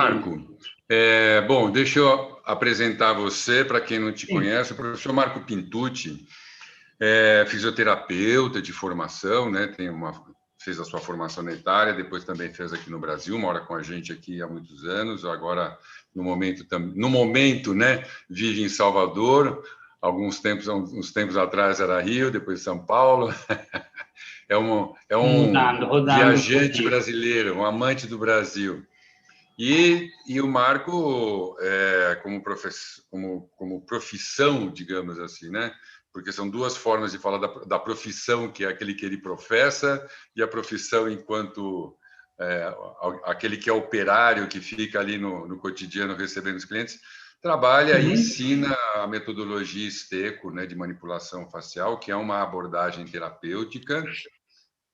Marco, bom, deixa eu apresentar você, para quem não te conhece, o professor Marco Pintucci, fisioterapeuta de formação, né? Fez a sua formação na Itália, depois também fez aqui no Brasil, mora com a gente aqui há muitos anos, agora, no momento, né, vive em Salvador, uns tempos atrás era Rio, depois São Paulo. É um rodando viajante brasileiro, um amante do Brasil. E o Marco, como profissão, digamos assim, né? Porque são duas formas de falar da profissão, que é aquele que ele professa, e a profissão enquanto aquele que é operário, que fica ali no cotidiano recebendo os clientes, trabalha e ensina a metodologia Esteco, né, de manipulação facial, que é uma abordagem terapêutica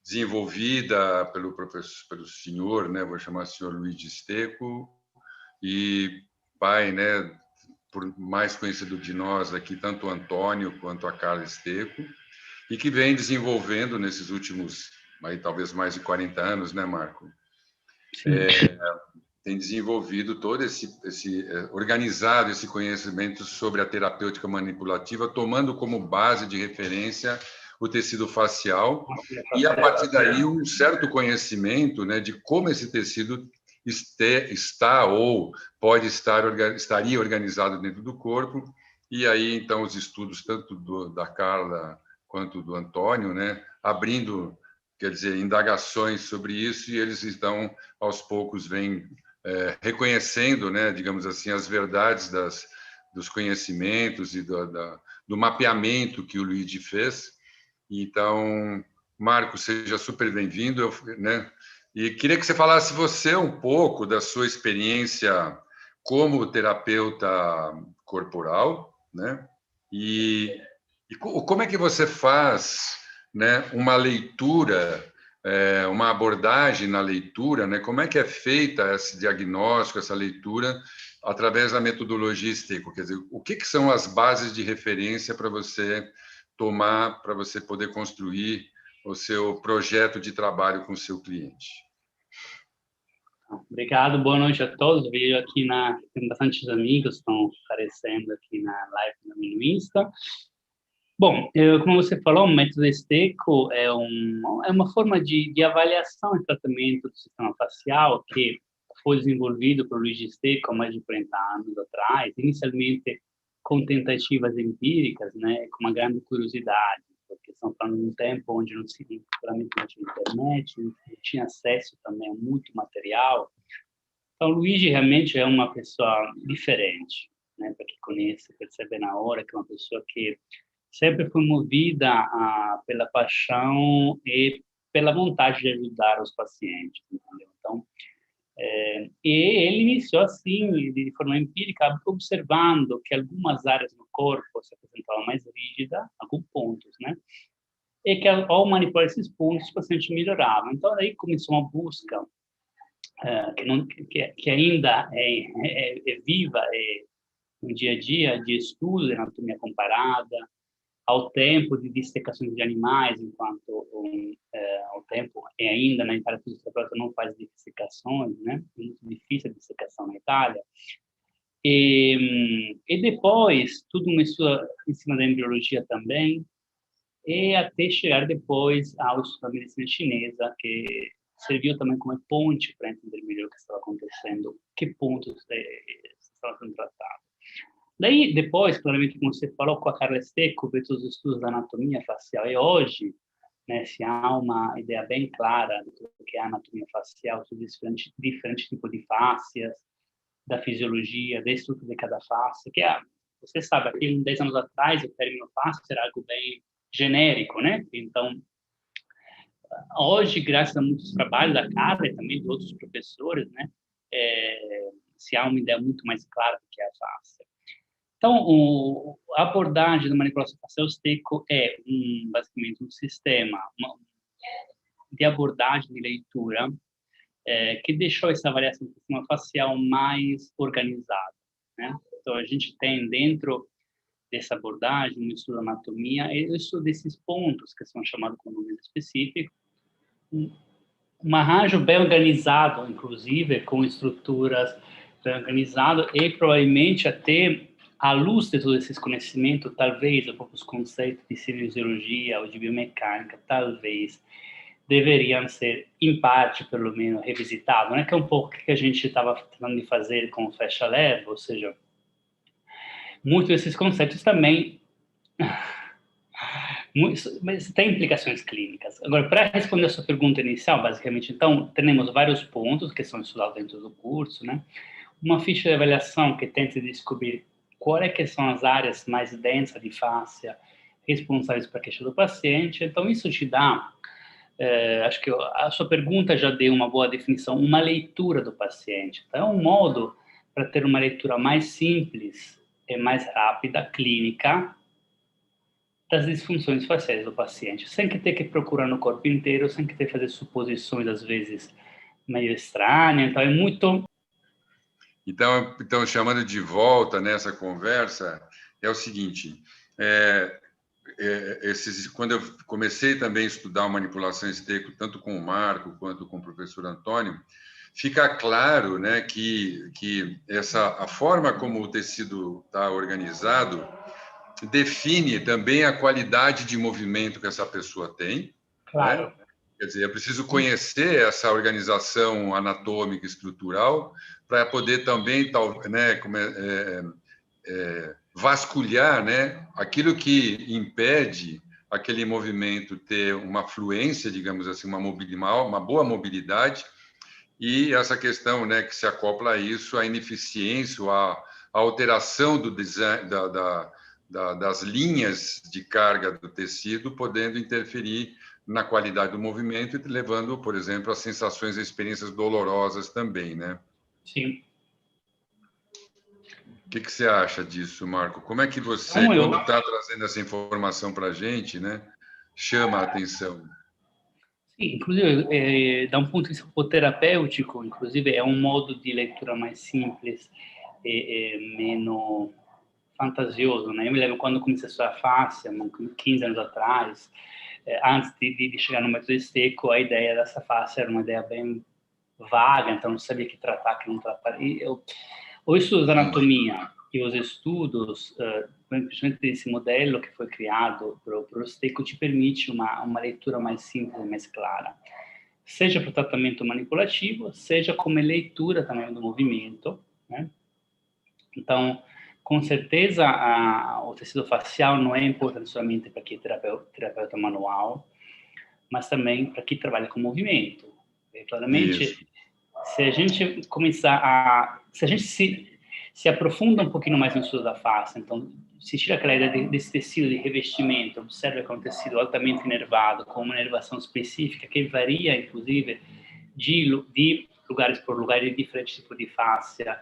desenvolvida pelo senhor, né, vou chamar o senhor Luiz Esteco, e pai, né, por mais conhecido de nós aqui, tanto o Antônio quanto a Carla Esteco, e que vem desenvolvendo nesses últimos, aí, talvez mais de 40 anos, né, Marco? Tem desenvolvido todo organizado esse conhecimento sobre a terapêutica manipulativa, tomando como base de referência o tecido facial e, a partir daí, um certo conhecimento, né, de como esse tecido está ou estaria organizado dentro do corpo. E aí, então, os estudos, tanto da Carla quanto do Antônio, né, abrindo, quer dizer, indagações sobre isso, e eles, então, aos poucos, vêm reconhecendo, né, digamos assim, as verdades dos conhecimentos e do mapeamento que o Luigi fez. Então, Marco, seja super bem-vindo, né? E queria que você falasse você um pouco da sua experiência como terapeuta corporal, né? E como é que você faz, né, uma leitura, uma abordagem na leitura, né? Como é que é feita esse diagnóstico, essa leitura através da metodologia Esteco? Quer dizer, o que são as bases de referência para você tomar, para você poder construir o seu projeto de trabalho com o seu cliente? Obrigado, boa noite a todos. Vejo aqui tem bastantes amigos que estão aparecendo aqui na live no Insta. Bom, como você falou, o método Esteco é uma forma de avaliação e tratamento do sistema facial que foi desenvolvido por Luigi Esteco há mais de 40 anos atrás, inicialmente com tentativas empíricas, né, com uma grande curiosidade, porque estamos falando de um tempo onde não tinha internet, não tinha acesso também a muito material. Então, Luigi realmente é uma pessoa diferente, né, para quem conhece, percebe na hora que é uma pessoa que sempre foi movida pela paixão e pela vontade de ajudar os pacientes, entendeu? Então, e ele iniciou assim, de forma empírica, observando que algumas áreas no corpo se apresentavam mais rígidas, alguns pontos, né? E que ao manipular esses pontos, o paciente melhorava. Então, aí começou uma busca que ainda é viva, no dia a dia, de estudo de anatomia comparada, ao tempo de dissecações de animais, enquanto ao tempo ainda na Itália o fisioterapeuta não faz dissecações, né? É muito difícil a dissecação na Itália. E depois, tudo começou em cima da embriologia também, e até chegar depois ao estudo da medicina chinesa, que serviu também como ponte para entender melhor o que estava acontecendo, que pontos estavam sendo tratados. Daí, depois, claramente, como você falou, com a Carla Esteco, veio todos os estudos da anatomia facial. E hoje, né, se há uma ideia bem clara do que é a anatomia facial, sobre diferentes tipos de fáscias, da fisiologia, da estrutura de cada face, que você sabe, aqui 10 anos atrás, o término face era algo bem genérico, né? Então, hoje, graças a muitos trabalhos da Carla e também de outros professores, né, se há uma ideia muito mais clara do que é a face. Então, a abordagem da manipulação facial Esteco é basicamente um sistema de abordagem de leitura que deixou essa avaliação do sistema facial mais organizada, né? Então, a gente tem dentro dessa abordagem um estudo da anatomia e o estudo desses pontos, que são chamados com nomes específicos, um arranjo bem organizado, inclusive, com estruturas bem organizadas, e provavelmente até à luz de todos esses conhecimentos, talvez, os próprios conceitos de cinesiologia ou de biomecânica, talvez, deveriam ser, em parte, pelo menos, revisitados. Não é que é um pouco o que a gente estava tentando de fazer com o Fecha Leve, ou seja, muitos desses conceitos também mas tem implicações clínicas. Agora, para responder a sua pergunta inicial, basicamente, então, temos vários pontos que são estudados dentro do curso, né? Uma ficha de avaliação que tenta descobrir quais que são as áreas mais densas de fáscia responsáveis para a queixa do paciente. Então, isso te dá, acho que a sua pergunta já deu uma boa definição, uma leitura do paciente. Então, é um modo para ter uma leitura mais simples e mais rápida, clínica, das disfunções faciais do paciente, sem que ter que procurar no corpo inteiro, sem que ter que fazer suposições, às vezes, meio estranhas. Então, é muito... Então, chamando de volta nessa conversa, é o seguinte, quando eu comecei também a estudar manipulação esteco, tanto com o Marco quanto com o professor Antônio, fica claro, né, que a forma como o tecido está organizado define também a qualidade de movimento que essa pessoa tem. Claro. Né? Quer dizer, eu preciso conhecer essa organização anatômica e estrutural para poder também, né, vasculhar, né, aquilo que impede aquele movimento ter uma fluência, digamos assim, uma boa mobilidade, e essa questão, né, que se acopla a isso, a ineficiência, a alteração do design, das linhas de carga do tecido, podendo interferir na qualidade do movimento e levando, por exemplo, a sensações e experiências dolorosas também, né? Sim. O que você acha disso, Marco? Como é que você, quando está trazendo essa informação para a gente, né, chama a atenção? Sim, inclusive, da um ponto de vista terapêutico, inclusive, é um modo de leitura mais simples e menos fantasioso, né? Eu me lembro quando comecei a estudar fáscia, 15 anos atrás, antes de chegar no método Esteco, a ideia dessa fáscia era uma ideia bem vaga, então não sabia que tratar, que não tratar. O estudo da anatomia e os estudos, principalmente desse modelo que foi criado para o Esteco, te permite uma leitura mais simples e mais clara, seja para o tratamento manipulativo, seja como leitura também do movimento, né? Então, com certeza, o tecido facial não é importante somente para quem é terapeuta manual, mas também para quem trabalha com movimento. E, claramente, isso. Se a gente começar se a gente se aprofunda um pouquinho mais no estudo da face, então, se tira aquela ideia desse tecido de revestimento, observa que é um tecido altamente inervado, com uma inervação específica, que varia, inclusive, de lugares por lugar, de diferentes tipos de fáscia,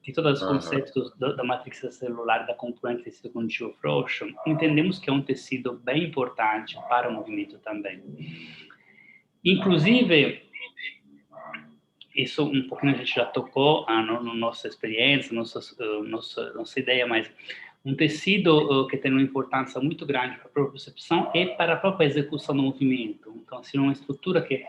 de todos os conceitos da matrix celular, da componente tecido conjuntivo frouxo, entendemos que é um tecido bem importante para o movimento também. Inclusive, isso um pouquinho a gente já tocou na nossa experiência, nossa ideia, mas um tecido que tem uma importância muito grande para a própria percepção e para a própria execução do movimento. Então, assim, uma estrutura que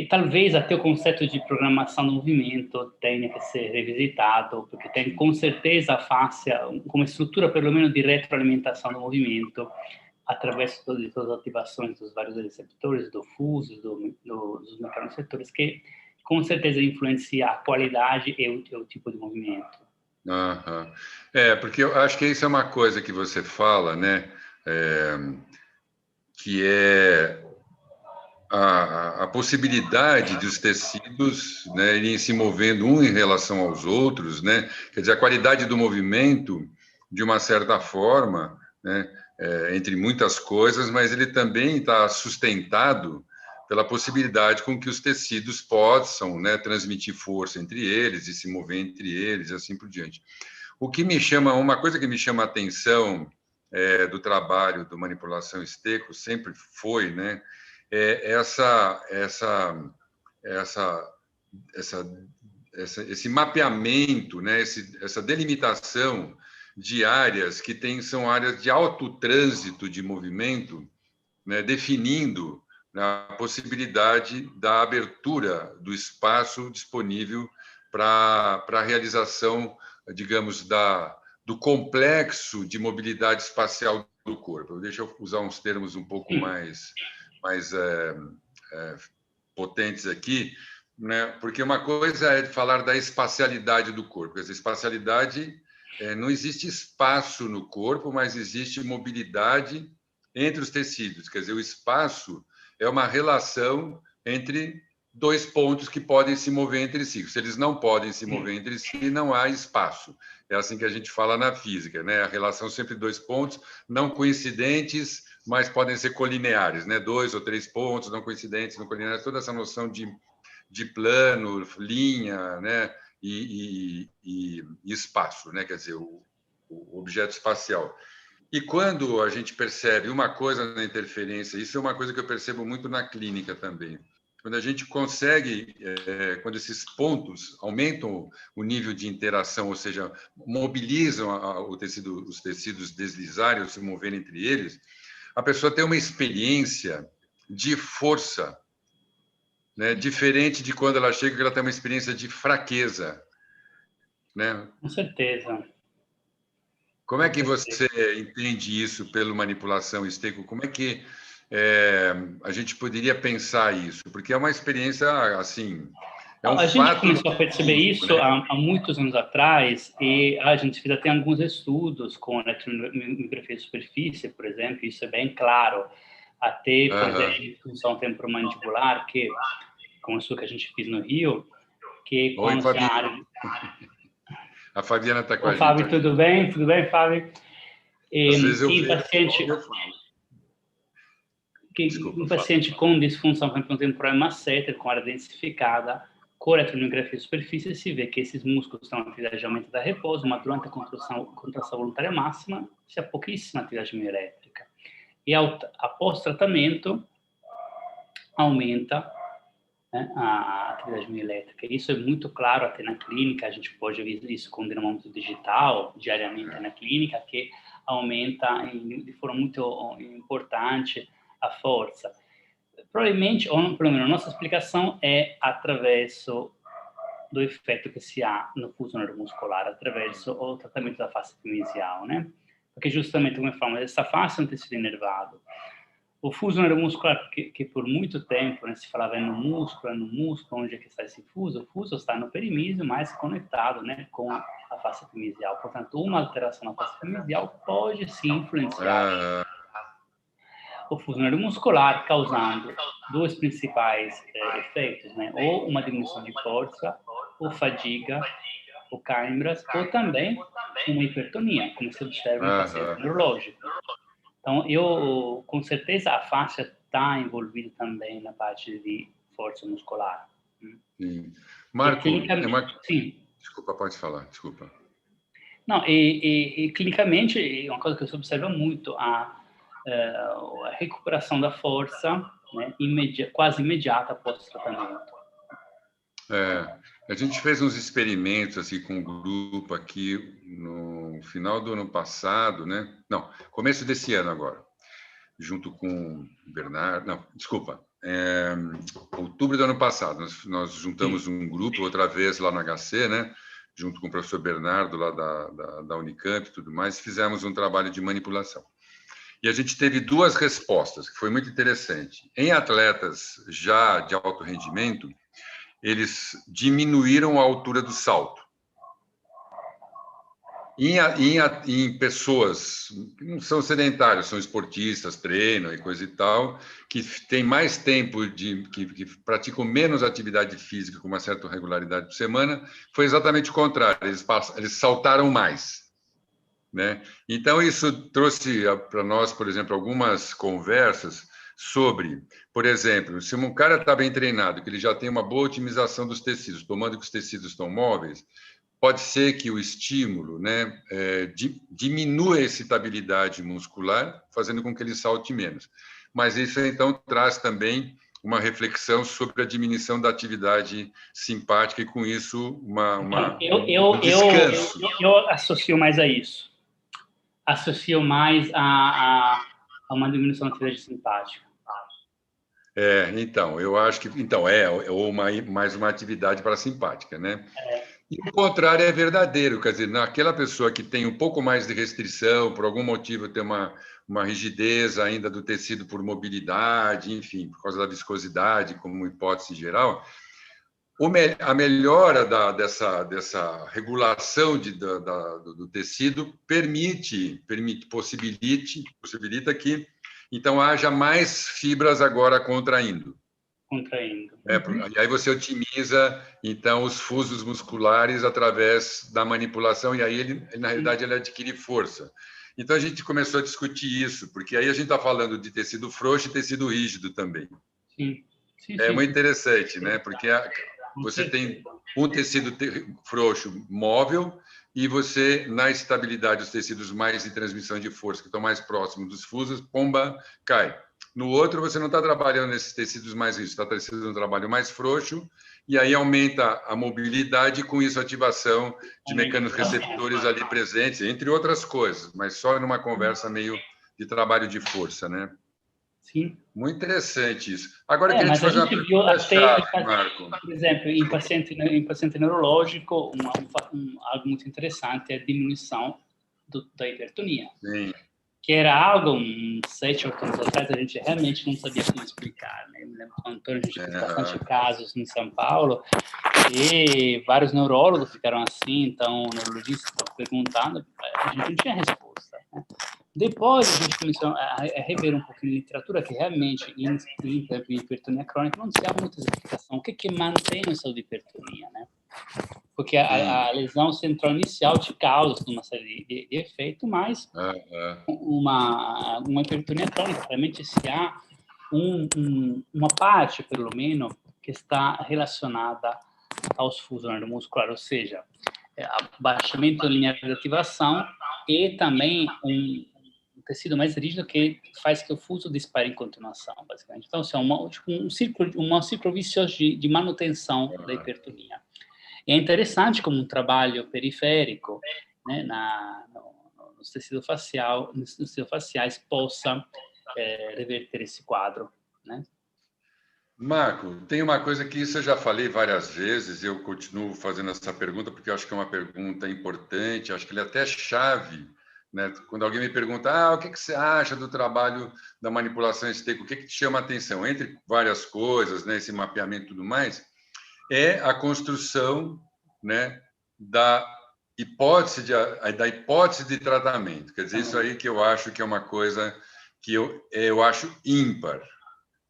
talvez até o conceito de programação do movimento tenha que ser revisitado, porque tem com certeza a fáscia como estrutura, pelo menos, de retroalimentação do movimento, através de todas as ativações dos vários receptores, do fuso, dos mecanossetores, que com certeza influencia a qualidade e o tipo de movimento. Porque eu acho que isso é uma coisa que você fala, né, que é a possibilidade dos tecidos, né, irem se movendo um em relação aos outros, né? Quer dizer, a qualidade do movimento, de uma certa forma, né, entre muitas coisas, mas ele também está sustentado pela possibilidade com que os tecidos possam, né, transmitir força entre eles e se mover entre eles, e assim por diante. Uma coisa que me chama a atenção do trabalho do manipulação esteco sempre foi, né, esse mapeamento, né, essa delimitação de áreas são áreas de alto trânsito de movimento, né, definindo a possibilidade da abertura do espaço disponível para a realização, digamos, do complexo de mobilidade espacial do corpo. Deixa eu usar uns termos um pouco mais potentes aqui, né? Porque uma coisa é falar da espacialidade do corpo. Essa espacialidade, não existe espaço no corpo, mas existe mobilidade entre os tecidos. Quer dizer, o espaço é uma relação entre dois pontos que podem se mover entre si. Se eles não podem se mover entre si, não há espaço. É assim que a gente fala na física, né? A relação sempre dois pontos não coincidentes, mas podem ser colineares, né? 2 ou 3 pontos não coincidentes, não colineares. Toda essa noção de plano, linha, né? E espaço, né? Quer dizer, o objeto espacial. E quando a gente percebe uma coisa na interferência, isso é uma coisa que eu percebo muito na clínica também. Quando a gente consegue, quando esses pontos aumentam o nível de interação, ou seja, mobilizam os tecidos deslizarem ou se moverem entre eles, a pessoa tem uma experiência de força, né, diferente de quando ela chega, que ela tem uma experiência de fraqueza, né? Com certeza. Como é que você entende isso pela manipulação, Esteco? Como é que a gente poderia pensar isso? Porque é uma experiência, assim, é um A gente fato começou a perceber científico, isso né? há muitos anos atrás e a gente fez até alguns estudos com eletromiografia de superfície, por exemplo, isso é bem claro. Até, por exemplo, função temporomandibular, que, como isso que a gente fez no Rio, que Oi, quando se Fabiana. abre... A Fabiana está com Ô, a gente Fábio, aqui. tudo bem? Tudo bem, Fábio? Às vezes eu Em vejo, paciente... eu falo. Um Desculpa, paciente com disfunção temporomandibular masseter, com área densificada, com eletromiografia de superfície, se vê que esses músculos estão em atividade de aumento da repouso, mas durante a contração voluntária máxima, se há pouquíssima atividade mioelétrica. E após tratamento, aumenta, né, a atividade mioelétrica. Isso é muito claro até na clínica, a gente pode ver isso com dinamômetro digital, diariamente na clínica, que aumenta de forma muito importante a força. Provavelmente, ou pelo menos a nossa explicação é através do efeito que se há no fuso neuromuscular, através do tratamento da face epimesial, né? Porque justamente, como eu falo, essa face é um tecido inervado. O fuso neuromuscular, que por muito tempo, né, se falava no músculo, onde é que está esse fuso? O fuso está no perimísio, mais conectado, né, com a face epimesial. Portanto, uma alteração na face epimesial pode sim influenciar o fuso neuromuscular, causando dois principais efeitos, né? Ou uma diminuição de força, ou fadiga, ou câimbras, ou também uma hipertonia, como se observa em paciente neurológico. Então, com certeza, a faixa está envolvida também na parte de força muscular. Sim. Marco, sim. Desculpa, pode falar, desculpa. Não, e clinicamente, uma coisa que se observa muito, a recuperação da força, né, quase imediata após o tratamento. A gente fez uns experimentos assim com um grupo aqui no final do ano passado, né? Não, começo desse ano agora, junto com o Bernardo. Não, desculpa, outubro do ano passado. Nós juntamos um grupo outra vez lá no HC, né? Junto com o professor Bernardo lá da Unicamp e tudo mais, fizemos um trabalho de manipulação. E a gente teve duas respostas, que foi muito interessante. Em atletas já de alto rendimento, eles diminuíram a altura do salto. Em pessoas que não são sedentárias, são esportistas, treinam e coisa e tal, que têm mais tempo, que praticam menos atividade física com uma certa regularidade por semana, foi exatamente o contrário, eles saltaram mais. Né? Então, isso trouxe para nós, por exemplo, algumas conversas sobre, por exemplo, se um cara está bem treinado, que ele já tem uma boa otimização dos tecidos, tomando que os tecidos estão móveis, pode ser que o estímulo, né, diminua a excitabilidade muscular, fazendo com que ele salte menos. Mas isso, então, traz também uma reflexão sobre a diminuição da atividade simpática e, com isso, um descanso. Eu associo mais a isso. Associo mais a uma diminuição da atividade simpática. Então, eu acho que mais uma atividade parasimpática, né? É, E o contrário é verdadeiro, quer dizer, naquela pessoa que tem um pouco mais de restrição, por algum motivo tem uma rigidez ainda do tecido por mobilidade, enfim, por causa da viscosidade, como hipótese geral, a melhora dessa regulação do tecido possibilita que então haja mais fibras agora contraindo. contraindo. E aí você otimiza então os fusos musculares através da manipulação e aí na realidade ele adquire força. Então a gente começou a discutir isso, porque aí a gente está falando de tecido frouxo e tecido rígido também. Sim, sim, É sim, muito sim. interessante, né? Porque Com você tem certeza. um tecido frouxo móvel e você, na estabilidade, os tecidos mais de transmissão de força, que estão mais próximos dos fusos, pomba, cai. No outro, você não está trabalhando nesses tecidos mais rígidos, está trazendo um trabalho mais frouxo, e aí aumenta a mobilidade e, com isso, a ativação de mecanismos receptores ali presentes, entre outras coisas, mas só numa conversa meio de trabalho de força, né? Sim. Muito interessante isso. Agora, eu queria te Mas a fazer uma gente viu pergunta-chave, até, Marco. por exemplo, em paciente neurológico, algo muito interessante é a diminuição da hipertonia, Sim. que era algo, uns 7, 8 anos atrás, a gente realmente não sabia como explicar. Né? Eu me lembro que o Antônio, a gente fez bastante casos em São Paulo, e vários neurólogos ficaram assim, então, neurologistas estavam perguntando, a gente não tinha resposta. Né? Depois a gente começou a rever um pouquinho de literatura que realmente em hipertonia crônica não tinha muita explicação. O que mantém essa hipertonia, né? Porque a lesão central inicial te causa uma série de efeitos, mas uma hipertonia crônica, realmente se há uma parte, pelo menos, que está relacionada aos fusos neuromusculares, ou seja, abaixamento linear de ativação e também um tecido mais rígido que faz que o fuso dispare em continuação, basicamente. Então, assim, um círculo vicioso de manutenção da hipertonia. E é interessante como um trabalho periférico, né, nos tecidos faciais possa reverter esse quadro, né? Marco, tem uma coisa que isso eu já falei várias vezes, eu continuo fazendo essa pergunta porque eu acho que é uma pergunta importante, acho que ele é até chave, né? Quando alguém me pergunta, o que você acha do trabalho da manipulação esteico, o que te chama a atenção? Entre várias coisas, né, esse mapeamento e tudo mais, é a construção, né, da hipótese de tratamento. Quer dizer, isso aí que eu acho que é uma coisa que eu acho ímpar.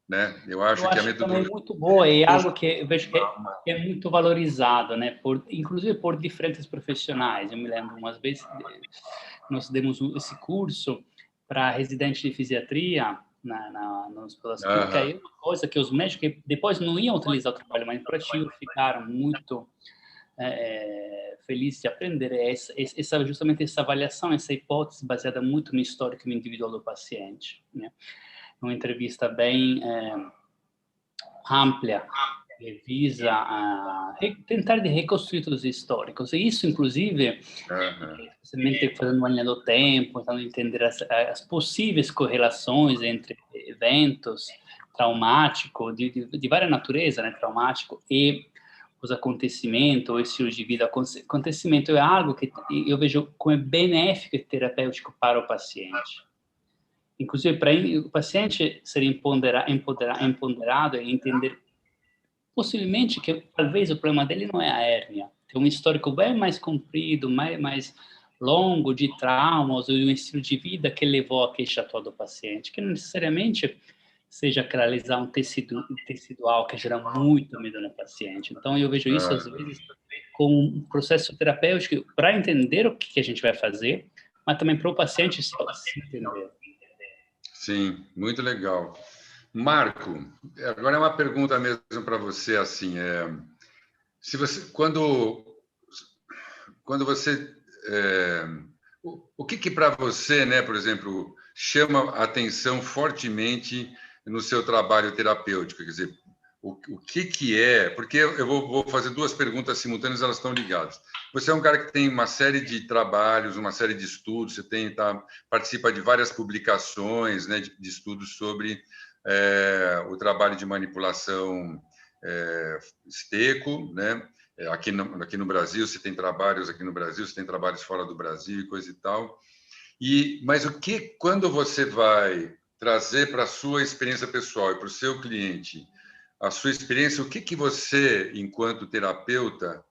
Né? Eu acho que a Também metodologia muito boa e algo que eu vejo que é muito valorizado, né? Inclusive por diferentes profissionais. Eu me lembro umas vezes nós demos esse curso para residente de fisiatria no Hospital das Clínicas, e uma coisa que os médicos que depois não iam utilizar o trabalho manipulativo ficaram muito felizes de aprender justamente essa avaliação, essa hipótese baseada muito no histórico individual do paciente, né? Uma entrevista bem ampla que visa tentar de reconstruir todos os históricos. E isso, inclusive, especialmente fazendo uma linha do tempo, tentando entender as possíveis correlações entre eventos traumáticos, de várias naturezas, né, traumático, e os acontecimentos, ou esse estilo de vida. Acontecimento é algo que eu vejo como benéfico e terapêutico para o paciente. Inclusive, para o paciente ser empoderado e entender possivelmente que talvez o problema dele não é a hérnia, tem um histórico bem mais comprido, mais longo de traumas ou de um estilo de vida que levou à queixa atual do paciente, que não necessariamente seja aquela lesão tecidual que gera muito medo no paciente. Então, eu vejo isso, às vezes, como um processo terapêutico para entender o que a gente vai fazer, mas também para o paciente se entender. Sim, muito legal. Marco, agora é uma pergunta mesmo para você, assim, se você, quando você, o que para você, né, por exemplo, chama atenção fortemente no seu trabalho terapêutico? Quer dizer, o que é? Porque eu vou fazer duas perguntas simultâneas, elas estão ligadas. Você é um cara que tem uma série de trabalhos, uma série de estudos, você participa de várias publicações, né, de estudos sobre o trabalho de manipulação esteco, né? Aqui no Brasil, você tem trabalhos aqui no Brasil, você tem trabalhos fora do Brasil e coisa e tal. Mas quando você vai trazer para a sua experiência pessoal e para o seu cliente a sua experiência, o que você, enquanto terapeuta,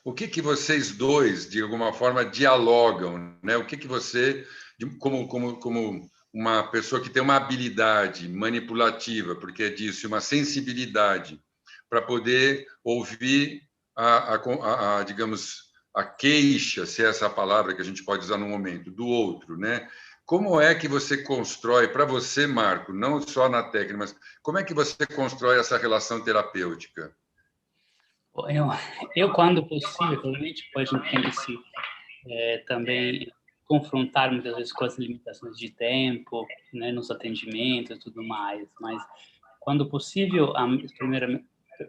o que vocês dois, de alguma forma, dialogam, né? O que você, como uma pessoa que tem uma habilidade manipulativa, porque é disso, uma sensibilidade para poder ouvir digamos, a queixa, se é essa a palavra que a gente pode usar no momento, do outro, né? Como é que você constrói, para você, Marco, não só na técnica, mas como é que você constrói essa relação terapêutica? Quando possível, realmente, a gente tem que se também confrontar muitas vezes com as limitações de tempo, né, nos atendimentos e tudo mais, mas quando possível,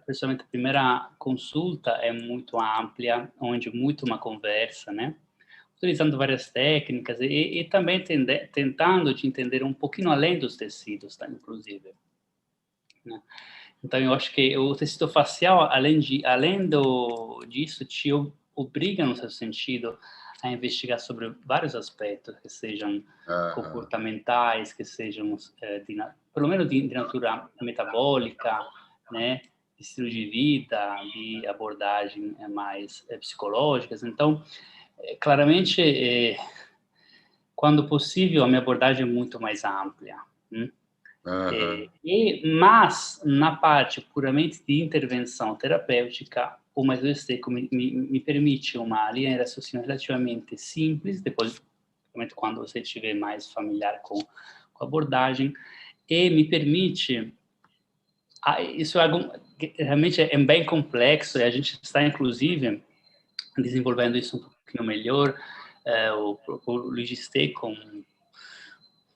principalmente a primeira consulta é muito ampla, onde muito uma conversa, né, utilizando várias técnicas e também tentando de entender um pouquinho além dos tecidos, tá, inclusive, né? Então, eu acho que o tecido facial, disso, te obriga, no certo sentido, a investigar sobre vários aspectos, que sejam comportamentais, que sejam, pelo menos de natureza metabólica, né, de estilo de vida, de abordagem mais psicológicas. Então, claramente, quando possível, a minha abordagem é muito mais ampla. Mas, na parte puramente de intervenção terapêutica, o método esteco me permite uma linha de raciocínio relativamente simples, depois, quando você estiver mais familiar com a abordagem, e me permite... Isso é algo que realmente é bem complexo, e a gente está, inclusive, desenvolvendo isso um pouquinho melhor. O Luiz Esteco,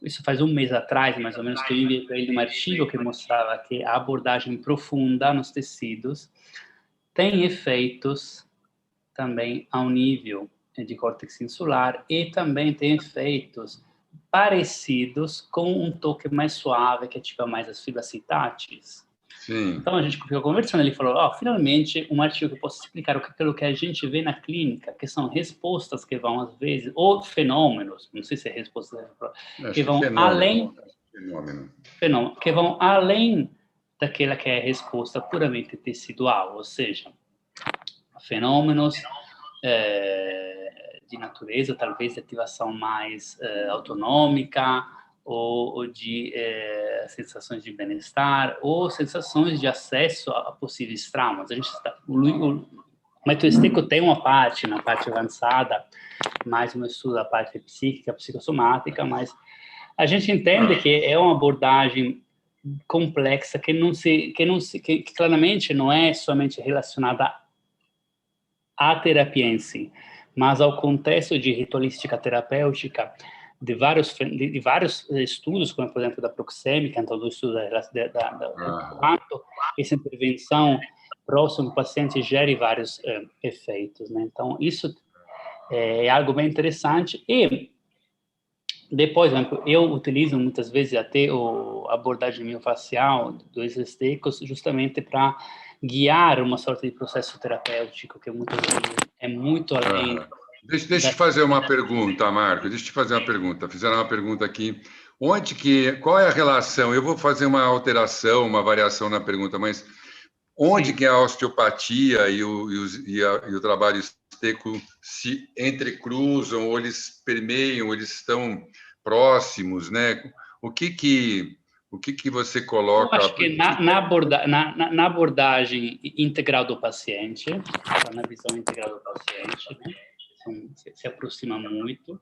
isso faz um mês atrás, mais ou menos, que eu enviei para ele um artigo que mostrava que a abordagem profunda nos tecidos tem efeitos também ao nível de córtex insular e também tem efeitos parecidos com um toque mais suave, que ativa mais as fibras sintáteis. Sim. Então, a gente ficou conversando, ele falou, finalmente, um artigo que eu posso explicar aquilo que a gente vê na clínica, que são respostas que vão, às vezes, ou fenômenos, não sei se é resposta, que vão além... Fenômeno, que vão além daquela que é a resposta puramente tecidual, ou seja, fenômenos de natureza, talvez de ativação mais autonômica, ou de sensações de bem-estar, ou sensações de acesso a possíveis traumas. O método esteco tem uma parte, na parte avançada, mais um estudo da parte psíquica, psicossomática, mas a gente entende que é uma abordagem complexa que claramente não é somente relacionada à terapia em si, mas ao contexto de ritualística terapêutica de vários estudos, como por exemplo da proxêmica, então do estudo quanto essa intervenção próximo do paciente gere vários efeitos, né? Então isso é algo bem interessante. E depois, eu utilizo muitas vezes até a abordagem miofacial dos estecos justamente para guiar uma sorte de processo terapêutico que muitas vezes é muito além. Deixa eu te fazer uma pergunta, Marco. Deixa eu te fazer uma pergunta. Fizeram uma pergunta aqui. Qual é a relação? Eu vou fazer uma alteração, uma variação na pergunta, mas onde que a osteopatia e o trabalho esteco se entrecruzam, ou eles permeiam, ou eles estão próximos, né? O que você coloca? Eu acho que na abordagem integral do paciente, na visão integral do paciente, né? Se aproxima muito.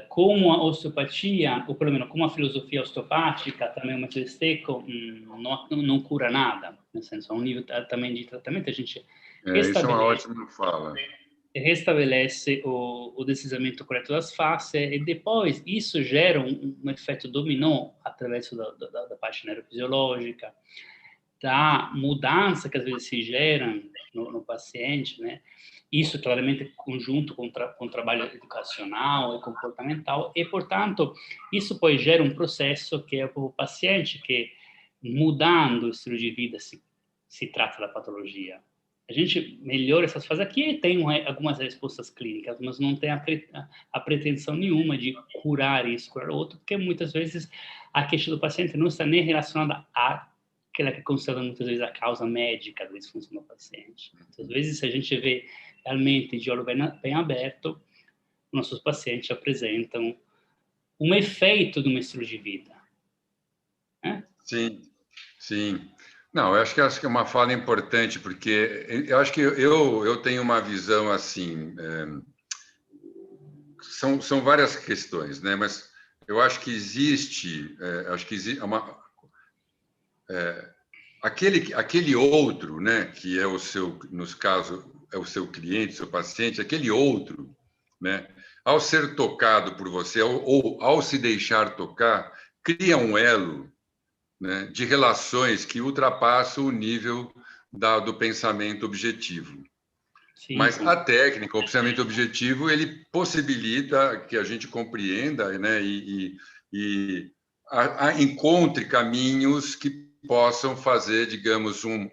Como a osteopatia, ou pelo menos como a filosofia osteopática, também o método esteco não cura nada, no senso, a um nível também de tratamento, a gente isso é uma ótima fala. Restabelece o deslizamento correto das faces e depois isso gera um efeito dominó através da parte neurofisiológica, da mudança que às vezes se gera no paciente, né? Isso claramente conjunto com o trabalho educacional e comportamental, e, portanto, isso poi gera um processo que é o paciente que, mudando o estilo de vida, se trata da patologia. A gente melhora essas fases aqui e tem algumas respostas clínicas, mas não tem a pretensão nenhuma de curar isso, curar o outro, porque muitas vezes a queixa do paciente não está nem relacionada àquela que é considerada muitas vezes a causa médica da disfunção do paciente. Muitas vezes, se a gente vê realmente de olho bem aberto, nossos pacientes apresentam um efeito de um estilo de vida. Né? Sim, sim. Não, eu acho que é uma fala importante, porque eu acho que eu tenho uma visão assim, são várias questões, né? Mas eu acho que existe, aquele outro, né? Que é o seu, nos casos, é o seu cliente, seu paciente, aquele outro, né? Ao ser tocado por você ou ao se deixar tocar, cria um elo, né, de relações que ultrapassam o nível do pensamento objetivo. Sim, Mas sim. a técnica, o pensamento objetivo, ele possibilita que a gente compreenda, né, e encontre caminhos que possam fazer, digamos, um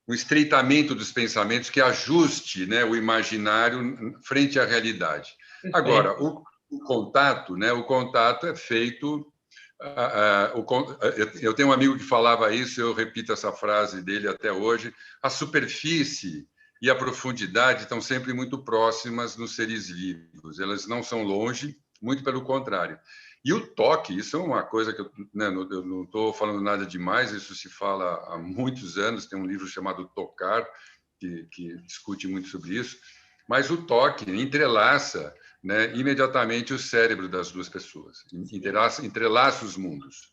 estreitamento dos pensamentos que ajuste, né, o imaginário frente à realidade. Agora, o contato, né? O contato é feito. Eu tenho um amigo que falava isso, eu repito essa frase dele até hoje: a superfície e a profundidade estão sempre muito próximas nos seres vivos, elas não são longe, muito pelo contrário. E o toque, isso é uma coisa que eu não estou falando nada demais, isso se fala há muitos anos, tem um livro chamado Tocar, que discute muito sobre isso, mas o toque entrelaça, né, imediatamente o cérebro das duas pessoas, entrelaça os mundos.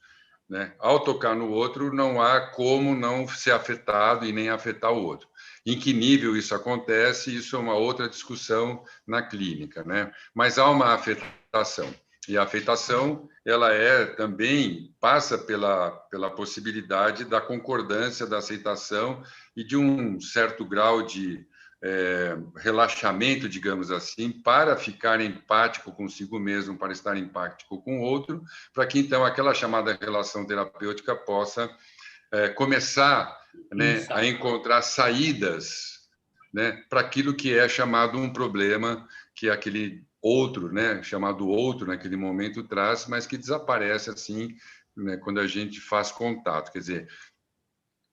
Né? Ao tocar no outro, não há como não ser afetado e nem afetar o outro. Em que nível isso acontece, isso é uma outra discussão na clínica, né? Mas há uma afetação. E a afetação, ela também passa pela possibilidade da concordância, da aceitação e de um certo grau de relaxamento, digamos assim, para ficar empático consigo mesmo, para estar empático com o outro, para que, então, aquela chamada relação terapêutica possa começar, né, a encontrar saídas, né, para aquilo que é chamado um problema, que é aquele outro, né, chamado outro naquele momento traz, mas que desaparece assim, né, quando a gente faz contato. Quer dizer,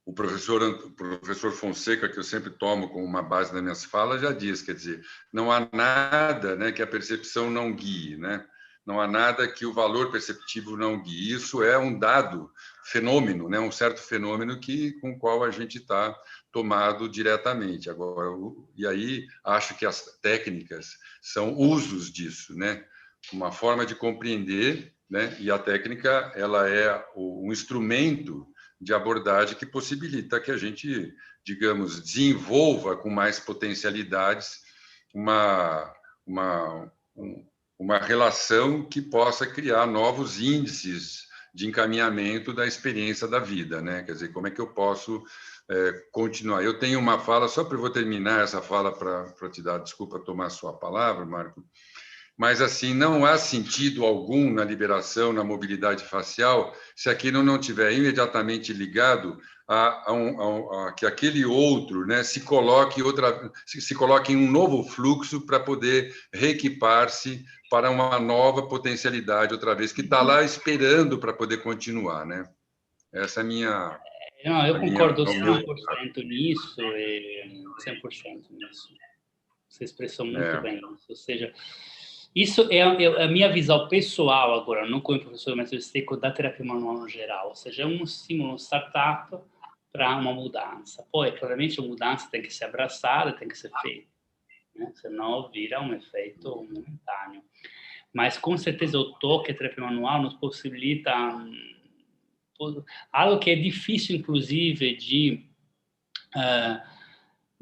o professor Fonseca, que eu sempre tomo como uma base das minhas falas, já diz, quer dizer, não há nada, né, que a percepção não guie, né? Não há nada que o valor perceptivo não guie. Isso é um dado fenômeno, né, um certo fenômeno com o qual a gente está tomado diretamente. Agora, e aí acho que as técnicas são usos disso, né? Uma forma de compreender, né? E a técnica, ela é um instrumento de abordagem que possibilita que a gente, digamos, desenvolva com mais potencialidades uma relação que possa criar novos índices de encaminhamento da experiência da vida, né? Quer dizer, como é que eu posso continuar? Eu tenho uma fala, só para eu vou terminar essa fala para te dar, desculpa tomar a sua palavra, Marco, mas, assim, não há sentido algum na liberação, na mobilidade facial, se aquilo não estiver imediatamente ligado a que aquele outro, né, se coloque em um novo fluxo para poder reequipar-se para uma nova potencialidade outra vez, que está lá esperando para poder continuar, né? Essa é a minha... Não, eu concordo o meu... 100% nisso, 100% nisso. Você expressou muito bem isso. Ou seja, isso é a minha visão pessoal agora, não como professor do método Stecco, da terapia manual no geral. Ou seja, é um estímulo, um startup para uma mudança. Poi, claramente, a mudança tem que ser abraçada, tem que ser feita. Né? Senão vira um efeito momentâneo. Mas, com certeza, o toque, a terapia manual nos possibilita algo que é difícil, inclusive, de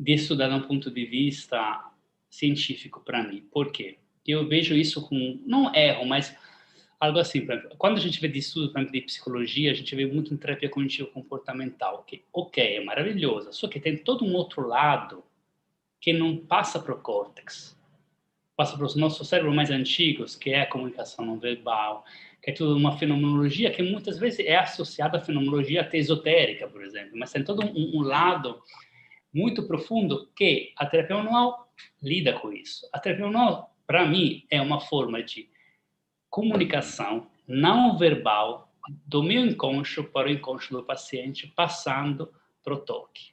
estudar de um ponto de vista científico para mim. Por quê? Eu vejo isso como, não erro, mas algo assim, por exemplo, quando a gente vê de estudo, por exemplo, de psicologia, a gente vê muito em terapia cognitivo-comportamental, que, ok, é maravilhosa, só que tem todo um outro lado que não passa para o córtex, passa para os nossos cérebros mais antigos, que é a comunicação não verbal, que é tudo uma fenomenologia que muitas vezes é associada à fenomenologia até esotérica, por exemplo, mas tem todo um lado muito profundo que a terapia manual lida com isso. A terapia manual, para mim, é uma forma de comunicação não verbal do meu inconscio para o inconscio do paciente, passando para o toque.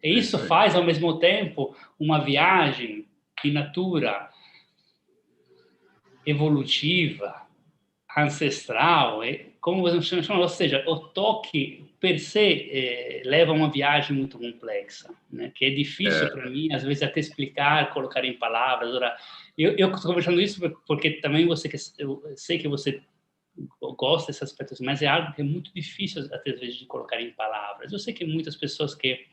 E isso faz, ao mesmo tempo, uma viagem in natura evolutiva, ancestral, como você chama, ou seja, o toque per se leva a uma viagem muito complexa, né? Que é difícil para mim, às vezes, até explicar, colocar em palavras. Ora, eu estou conversando isso porque também eu sei que você gosta desses aspectos, mas é algo que é muito difícil, às vezes, de colocar em palavras. Eu sei que muitas pessoas que,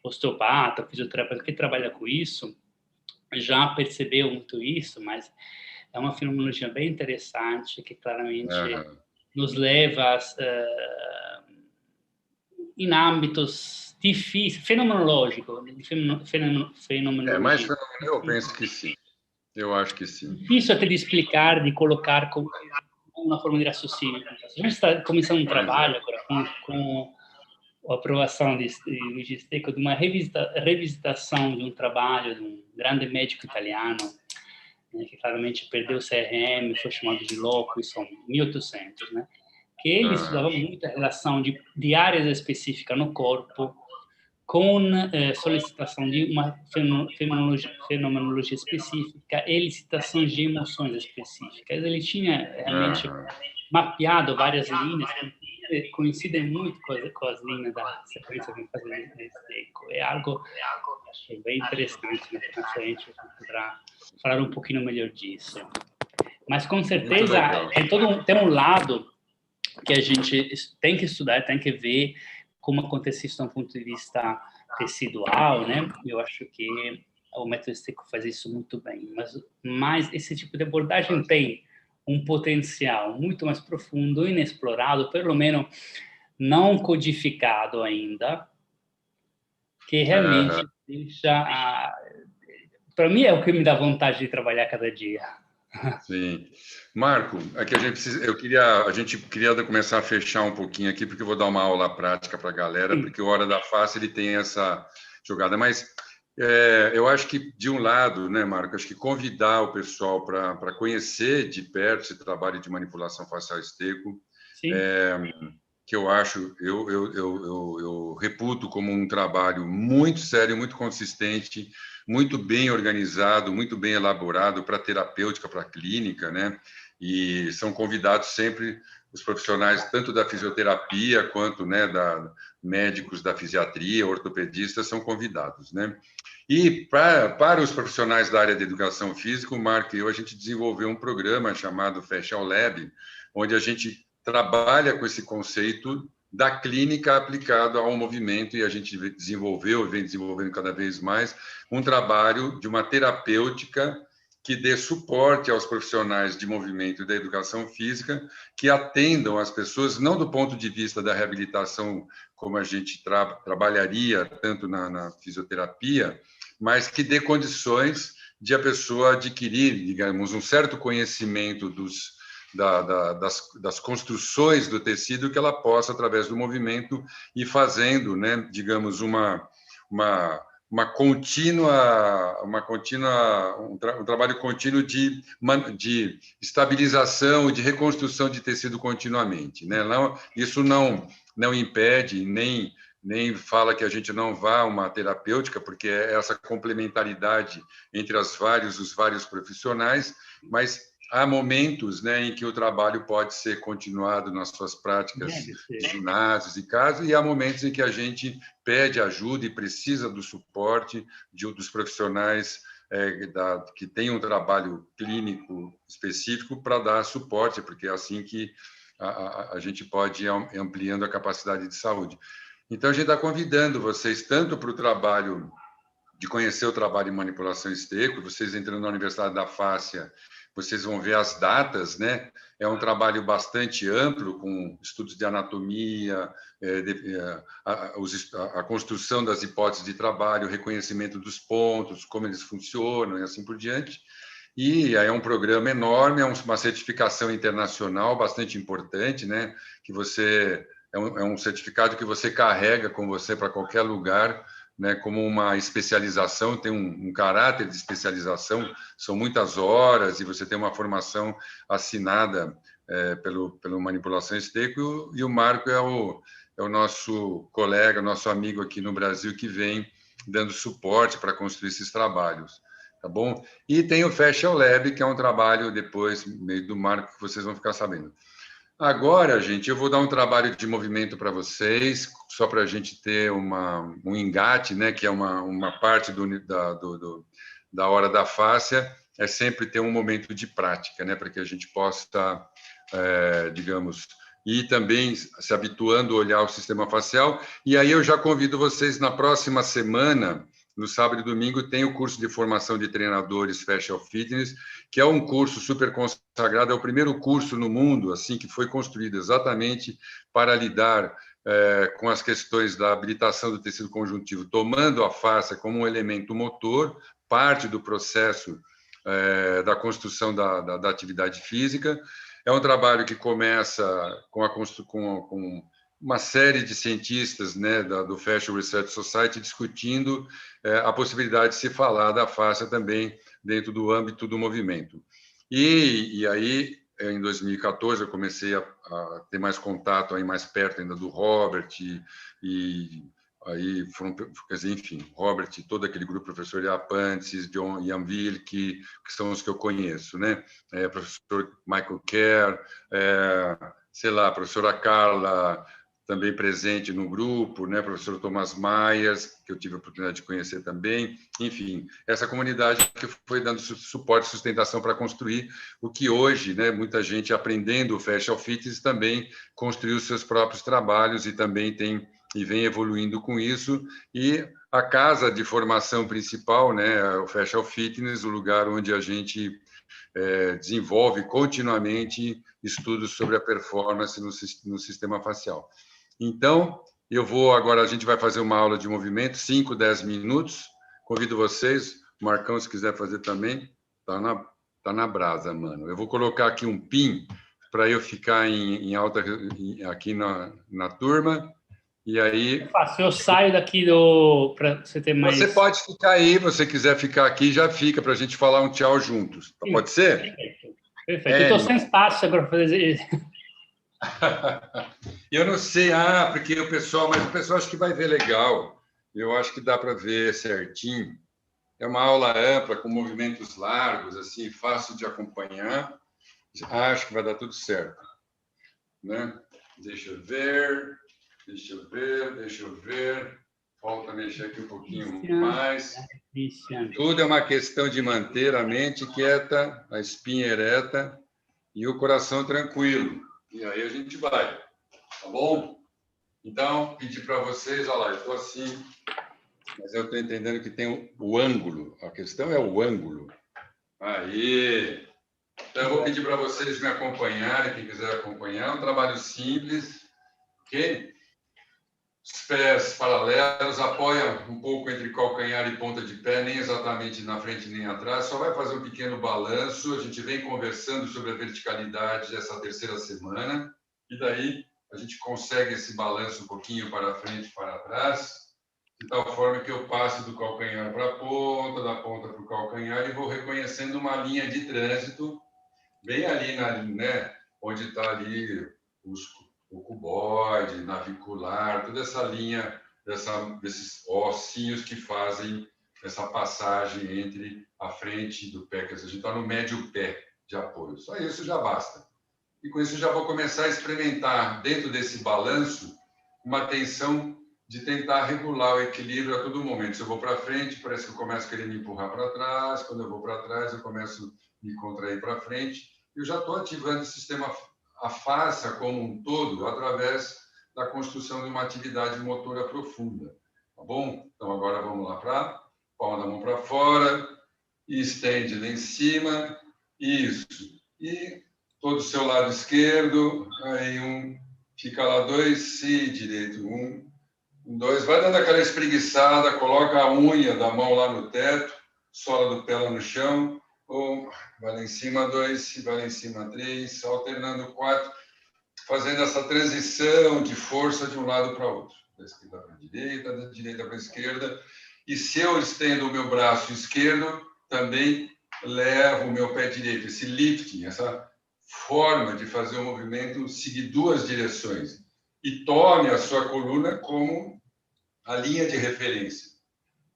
osteopata, fisioterapeuta, que trabalha com isso, já percebeu muito isso, mas é uma fenomenologia bem interessante que claramente nos leva em âmbitos difíceis, fenomenológico, Mas fenomenologia. eu penso que sim. Eu acho que sim. Difícil até de explicar, de colocar com uma forma de raciocínio. A gente está começando um trabalho agora com a aprovação de Luigi Stecco, de uma revisitação de um trabalho de um grande médico italiano, né, que claramente perdeu o CRM, foi chamado de louco, isso são 1800, né? Que ele estudava muito a relação de áreas específicas no corpo com solicitação de uma fenomenologia específica e licitações de emoções específicas. Ele tinha realmente mapeado várias linhas que coincidem muito com as linhas da sequência que faz Stecco. É algo acho bem interessante, né? Na frente a gente poderá falar um pouquinho melhor disso. Mas com certeza tem um lado que a gente tem que estudar, tem que ver como acontece isso do ponto de vista tecidual, né? Eu acho que o método Stecco faz isso muito bem, mas esse tipo de abordagem tem um potencial muito mais profundo, inexplorado, pelo menos não codificado ainda, que realmente deixa para mim é o que me dá vontade de trabalhar cada dia. Sim. Marco, aqui a gente queria começar a fechar um pouquinho aqui, porque eu vou dar uma aula prática para a galera, porque o Hora da Face ele tem essa jogada. Mas eu acho que, de um lado, né, Marco, acho que convidar o pessoal para conhecer de perto esse trabalho de manipulação facial Stecco, que eu reputo como um trabalho muito sério, muito consistente, muito bem organizado, muito bem elaborado para a terapêutica, para a clínica, né? E são convidados sempre os profissionais tanto da fisioterapia quanto, né, médicos da fisiatria, ortopedistas são convidados, né? E para os profissionais da área de educação física, o Marco e eu, a gente desenvolveu um programa chamado Fashion Lab, onde a gente trabalha com esse conceito da clínica aplicado ao movimento, e a gente desenvolveu e vem desenvolvendo cada vez mais um trabalho de uma terapêutica que dê suporte aos profissionais de movimento e da educação física, que atendam as pessoas, não do ponto de vista da reabilitação, como a gente trabalharia tanto na fisioterapia, mas que dê condições de a pessoa adquirir, digamos, um certo conhecimento das construções do tecido, que ela possa, através do movimento, ir fazendo, né, digamos, um trabalho contínuo de estabilização, de reconstrução de tecido continuamente, né? Isso não impede, nem fala que a gente não vá a uma terapêutica, porque é essa complementaridade entre os vários profissionais, mas há momentos, né, em que o trabalho pode ser continuado nas suas práticas de ginásios e casas, e há momentos em que a gente pede ajuda e precisa do suporte dos profissionais que têm um trabalho clínico específico para dar suporte, porque é assim que a gente pode ir ampliando a capacidade de saúde. Então, a gente está convidando vocês tanto para o trabalho de conhecer o trabalho de manipulação Stecco, vocês entrando na Universidade da Fácia, vocês vão ver as datas, né? É um trabalho bastante amplo, com estudos de anatomia, a construção das hipóteses de trabalho, o reconhecimento dos pontos, como eles funcionam e assim por diante. E aí é um programa enorme, é uma certificação internacional bastante importante, né? Que você é um certificado que você carrega com você para qualquer lugar, né? Como uma especialização, tem um caráter de especialização, são muitas horas e você tem uma formação assinada pelo Manipulação Esteco, e o Marco é o nosso colega, nosso amigo aqui no Brasil que vem dando suporte para construir esses trabalhos. Tá bom? E tem o Fashion Lab, que é um trabalho depois, meio do Marco, que vocês vão ficar sabendo. Agora, gente, eu vou dar um trabalho de movimento para vocês, só para a gente ter um engate, né, que é uma parte da hora da fáscia, é sempre ter um momento de prática, né, para que a gente possa, digamos, ir também se habituando a olhar o sistema facial. E aí eu já convido vocês na próxima semana, no sábado e domingo, tem o curso de formação de treinadores Facial Fitness, que é um curso super consagrado, é o primeiro curso no mundo assim que foi construído exatamente para lidar com as questões da habilitação do tecido conjuntivo, tomando a face como um elemento motor, parte do processo da construção da atividade física. É um trabalho que começa com uma série de cientistas, né, do Facial Research Society discutindo a possibilidade de se falar da face também dentro do âmbito do movimento. E aí, em 2014, eu comecei a ter mais contato, aí mais perto ainda do Robert, e aí foram, quer dizer, enfim, Robert, todo aquele grupo, professor Iapantis, John Yanville, que são os que eu conheço, né? Professor Michael Kerr, sei lá, professora Carla, também presente no grupo, né? Professor Thomas Myers, que eu tive a oportunidade de conhecer também. Enfim, essa comunidade que foi dando suporte e sustentação para construir o que hoje, né, muita gente aprendendo o Facial Fitness também construiu seus próprios trabalhos e também vem evoluindo com isso. E a casa de formação principal, né, o Facial Fitness, o lugar onde a gente desenvolve continuamente estudos sobre a performance no sistema facial. Então, a gente vai fazer uma aula de movimento, 5, 10 minutos. Convido vocês, Marcão, se quiser fazer também, tá na brasa, mano. Eu vou colocar aqui um pin para eu ficar em alta aqui na turma. E aí. Eu saio daqui para você ter mais. Você pode ficar aí, se você quiser ficar aqui, já fica para a gente falar um tchau juntos. Sim, pode ser? Perfeito. Perfeito. Eu estou sem espaço agora para fazer. Eu não sei, porque mas o pessoal acho que vai ver legal. Eu acho que dá para ver certinho. É uma aula ampla, com movimentos largos, assim, fácil de acompanhar. Acho que vai dar tudo certo. Né? Deixa eu ver. Falta mexer aqui um pouquinho mais. Tudo é uma questão de manter a mente quieta, a espinha ereta e o coração tranquilo. E aí a gente vai, tá bom? Então, pedir para vocês, olha lá, eu estou assim, mas eu estou entendendo que tem o ângulo. A questão é o ângulo. Aí. Então, eu vou pedir para vocês me acompanharem, quem quiser acompanhar. É um trabalho simples, ok? Os pés paralelos, apoia um pouco entre calcanhar e ponta de pé, nem exatamente na frente nem atrás, só vai fazer um pequeno balanço. A gente vem conversando sobre a verticalidade dessa terceira semana, e daí a gente consegue esse balanço um pouquinho para frente e para trás, de tal forma que eu passo do calcanhar para a ponta, da ponta para o calcanhar, e vou reconhecendo uma linha de trânsito, bem ali, né, onde está ali o cuboide, navicular, toda essa linha desses ossinhos que fazem essa passagem entre a frente do pé, que a gente está no médio pé de apoio. Só isso já basta. E com isso já vou começar a experimentar, dentro desse balanço, uma tensão de tentar regular o equilíbrio a todo momento. Se eu vou para frente, parece que eu começo a querer me empurrar para trás. Quando eu vou para trás, eu começo a me contrair para frente. Eu já estou ativando o sistema, a face como um todo, através da construção de uma atividade motora profunda. Tá bom? Então, agora vamos lá para palma da mão para fora, e estende lá em cima, Isso. E todo o seu lado esquerdo, aí fica lá 2, e direito, 1, 2, vai dando aquela espreguiçada, coloca a unha da mão lá no teto, sola do pé lá no chão, vai lá em cima 2, vai lá em cima 3, alternando 4, fazendo essa transição de força de um lado para o outro, da esquerda para a direita, da direita para a esquerda. E se eu estendo o meu braço esquerdo, também levo o meu pé direito, esse lifting, essa forma de fazer o movimento seguir 2 direções. E tome a sua coluna como a linha de referência.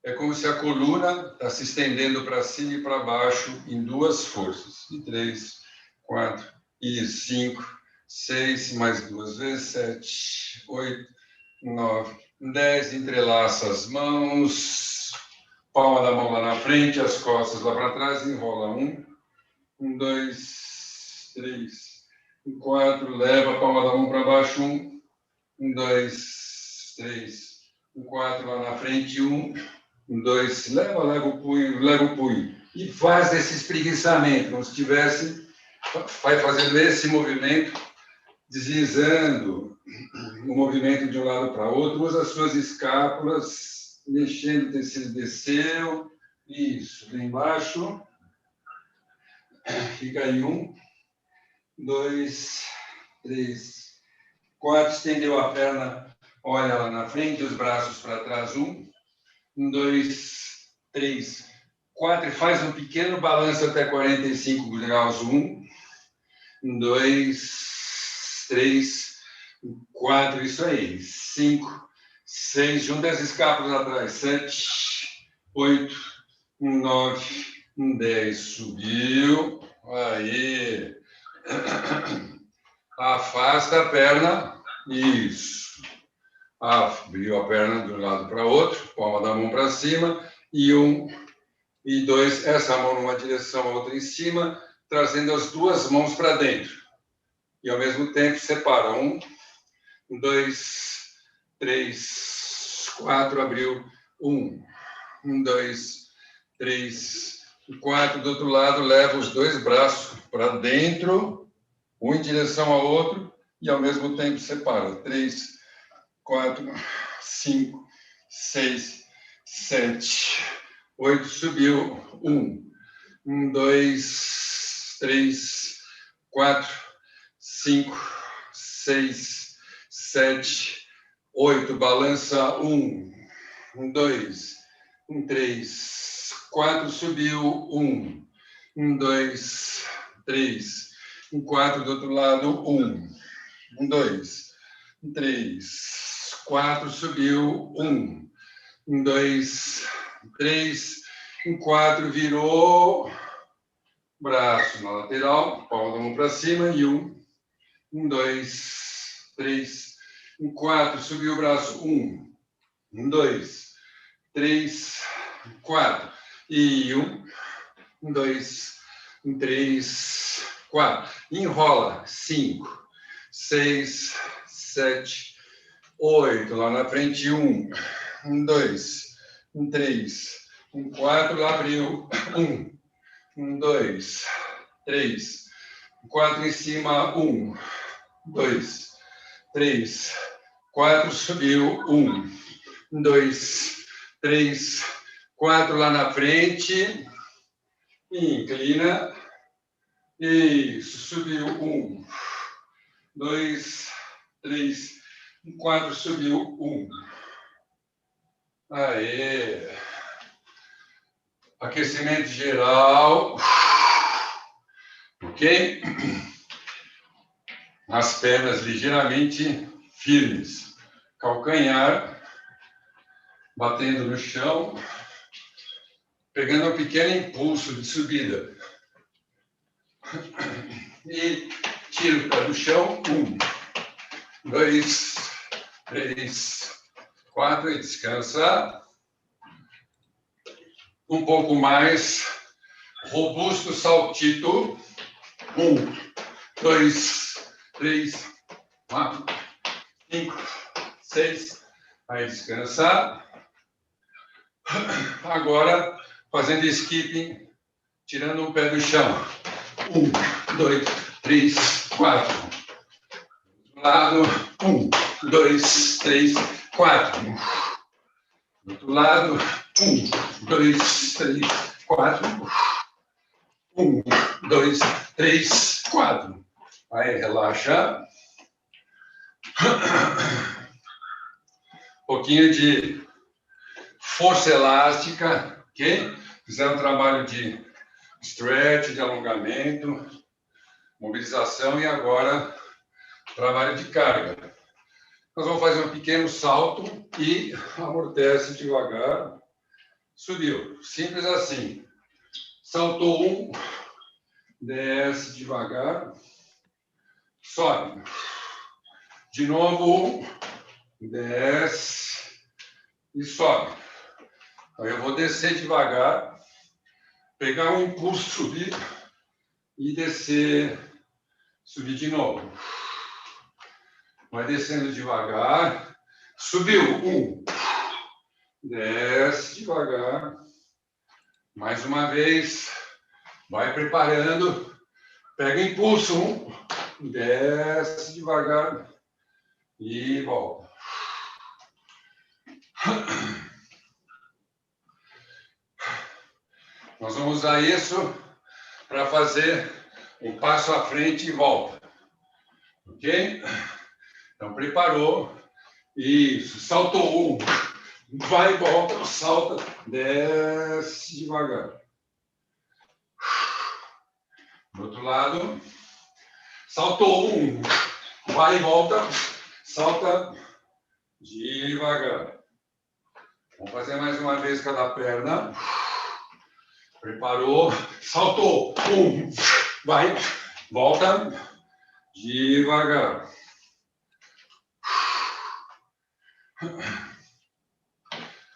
É como se a coluna está se estendendo para cima e para baixo em 2 forças. E 3, 4, e 5, 6, mais 2 vezes, 7, 8, 9, 10. Entrelaça as mãos, palma da mão lá na frente, as costas lá para trás, enrola 1, 2, 3, 4, leva a palma da mão para baixo, 1, 2, 3, 4 lá na frente, 1, 2, leva o punho, e faz esse espreguiçamento, como se estivesse, vai fazendo esse movimento, deslizando o movimento de um lado para outro, usa as suas escápulas, mexendo o tecido, desceu, isso, lá embaixo, fica aí 1, 2, 3, 4, estendeu a perna, olha lá na frente, os braços para trás, 1, 2, 3, 4, e faz um pequeno balanço até 45 graus, 1, 2, 3, 4, isso aí, 5, 6, junta as escápulas atrás, 7, 8, 9, 10, subiu, aí, afasta a perna, isso, abriu a perna de um lado para o outro, palma da mão para cima, e 1, e 2, essa mão numa direção, a outra em cima, trazendo as 2 mãos para dentro. E ao mesmo tempo separa, 1, 2, 3, 4, abriu, 1, 2, 3, 4, do outro lado, leva os 2 braços para dentro, um em direção ao outro, e ao mesmo tempo separa, 3, 4, 5, 6, 7, 8, subiu, 1, 2, 3, 4, 5, 6, 7, 8, balança, 1, 2, 3, 4, subiu, 1, 2, 3, 4, do outro lado, 1, 2, 3, 4, subiu, 1, 2, 3, 4, virou, braço na lateral, palma da mão para cima, e 1, 2, 3, 4, subiu o braço, 1, 2, 3, 4, e 1, 2, 3, 4, enrola, 5, 6, 7, 8, lá na frente, 1, 2, 3, 4, abriu, 1, 2, 3, 4 em cima, 1, 2, 3, 4, subiu, 1, 2, 3, 4 lá na frente, inclina, isso, subiu, 1, 2, 3, 4, subiu, 1. Aê! Aquecimento geral, ok? As pernas ligeiramente firmes, calcanhar batendo no chão, pegando um pequeno impulso de subida. E tiro o pé do chão, 1, 2, 3, 4, e descansa. Um pouco mais robusto, saltito, 1, 2, 3, 4, 5, 6, aí descansar. Agora, fazendo skipping, tirando um pé do chão. 1, 2, 3, 4. Do lado, 1, 2, 3, 4. Do outro lado, 1, 2, 3, 4. 1, 2, 3, 4. Aí, relaxa. Um pouquinho de força elástica, ok? Fizeram um trabalho de stretch, de alongamento, mobilização e agora trabalho de carga. Nós vamos fazer um pequeno salto e amortece devagar. Subiu. Simples assim. Saltou 1, desce devagar, sobe. De novo, 1, desce e sobe. Aí eu vou descer devagar, pegar um impulso, subir e descer, subir de novo. Vai descendo devagar, subiu, 1, desce devagar, mais uma vez, vai preparando, pega impulso, 1, desce devagar e volta. Nós vamos usar isso para fazer um passo à frente e volta. Ok? Então, preparou. Isso. Saltou 1. Vai e volta. Salta. Desce devagar. Do outro lado. Saltou 1. Vai e volta. Salta devagar. Vamos fazer mais uma vez cada perna. Preparou. Saltou. 1. Vai. Volta. Devagar.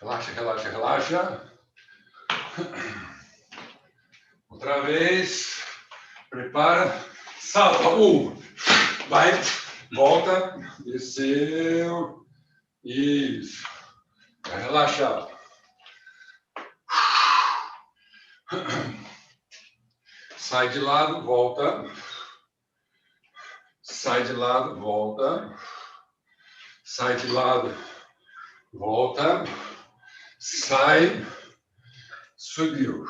Relaxa, relaxa, relaxa. Outra vez. Prepara. Salta. 1. Vai. Volta. Desceu. Isso. Vai relaxar. Sai de lado, volta. Sai de lado, volta. Sai de lado, volta. Sai. Subiu.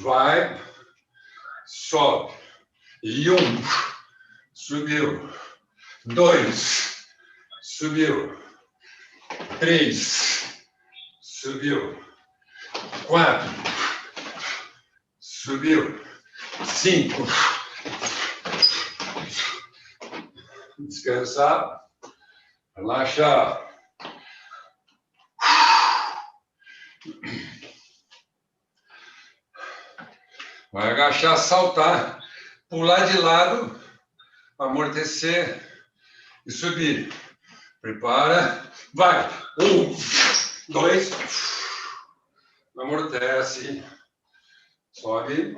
Vai. Sobe. E 1. Subiu. 2. Subiu. 3. Subiu. 4. Subiu. 5. Descansar. Relaxar. Vai agachar, saltar, pular de lado, amortecer e subir. Prepara. Vai. 1, 2. Amortece. Sobe.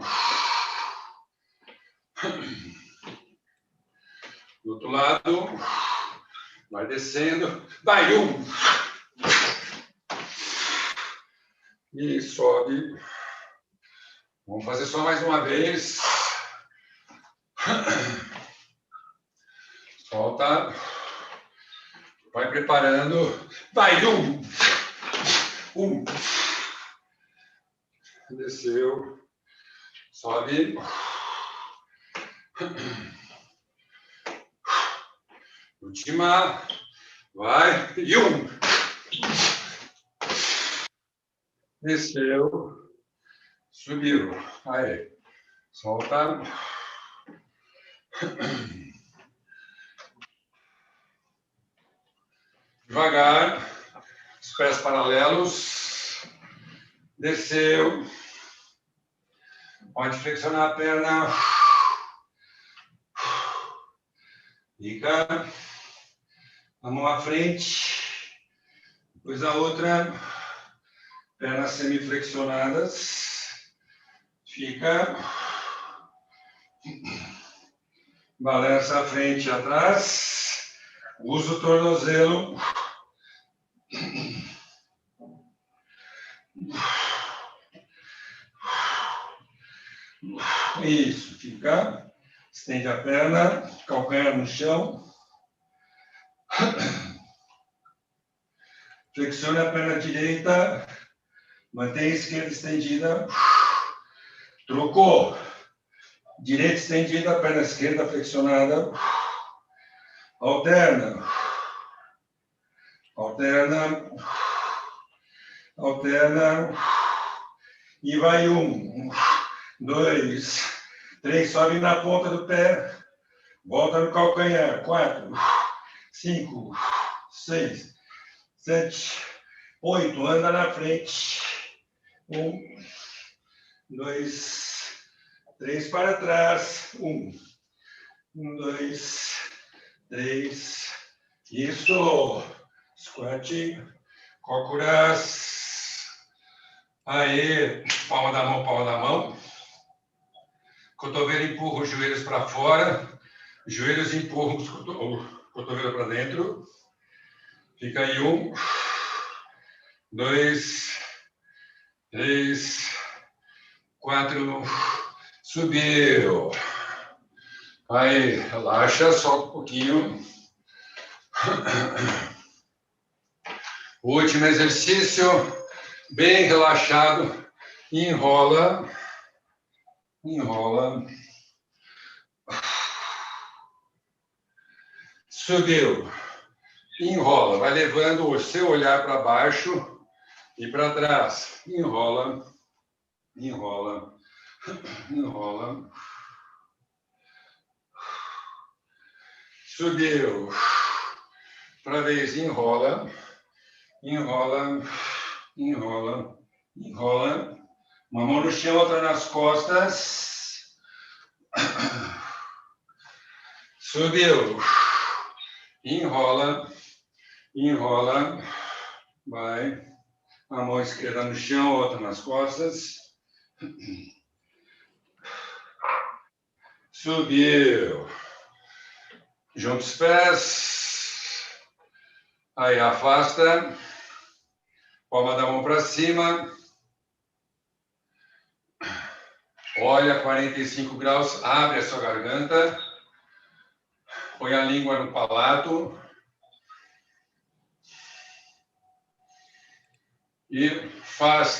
Do outro lado. Vai descendo. Vai. 1. E sobe. Vamos fazer só mais uma vez. Solta. Vai preparando. Vai. 1. 1. Desceu. Sobe. Última. Vai. E 1. Desceu. Subiu. Aí. Solta. Devagar. Os pés paralelos. Desceu. Pode flexionar a perna. Fica. A mão à frente. Depois a outra. Pernas semiflexionadas. Fica. Balança a frente e atrás. Usa o tornozelo. Isso, fica. Estende a perna, calcanhar no chão. Flexione a perna direita. Mantém a esquerda estendida. Trocou. Direita estendida, perna esquerda flexionada. Alterna. Alterna. Alterna. E vai 1, 2, 3. Sobe na ponta do pé. Volta no calcanhar. 4, 5, 6, 7, 8. Anda na frente. 1, 2, 3 para trás. 1, 2, 3. Isso. Squat. Cócoras. Aí. Palma da mão, palma da mão. Cotovelo empurra os joelhos para fora. Joelhos empurram o cotovelo para dentro. Fica aí 1, 2, 3, 4. Subiu. Aí, relaxa, solta um pouquinho. Último exercício. Bem relaxado. Enrola. Enrola. Subiu. Enrola. Vai levando o seu olhar para baixo e para trás. Enrola. Enrola. Enrola. Subiu. Outra vez. Enrola. Enrola. Enrola. Enrola. Uma mão no chão, outra nas costas. Subiu. Enrola. Enrola. Vai. A mão esquerda no chão, outra nas costas. Subiu. Junta os pés. Aí afasta. Palma da mão para cima. Olha 45 graus. Abre a sua garganta. Põe a língua no palato. E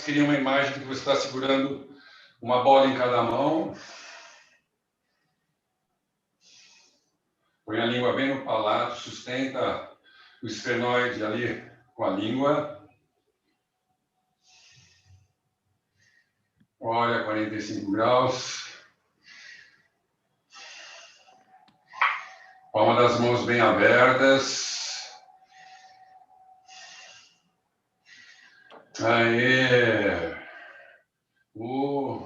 cria uma imagem de que você está segurando uma bola em cada mão. Põe a língua bem no palato, sustenta o esfenoide ali com a língua. Olha, 45 graus. Palma das mãos bem abertas. Aí.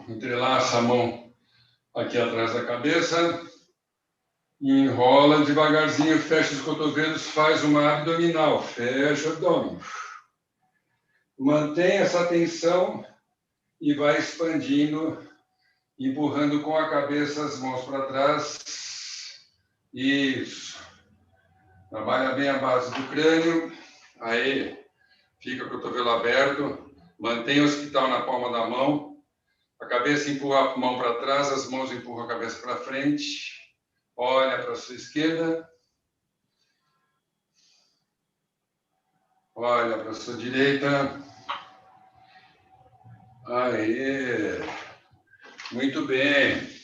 Entrelaça a mão aqui atrás da cabeça. Enrola devagarzinho, fecha os cotovelos, faz uma abdominal. Fecha o abdômen. Mantém essa tensão e vai expandindo, empurrando com a cabeça as mãos para trás. Isso. Trabalha bem a base do crânio. Aí, fica o cotovelo aberto. Mantém o hospital na palma da mão. A cabeça empurra a mão para trás, as mãos empurram a cabeça para frente. Olha para a sua esquerda. Olha para a sua direita. Aí. Muito bem.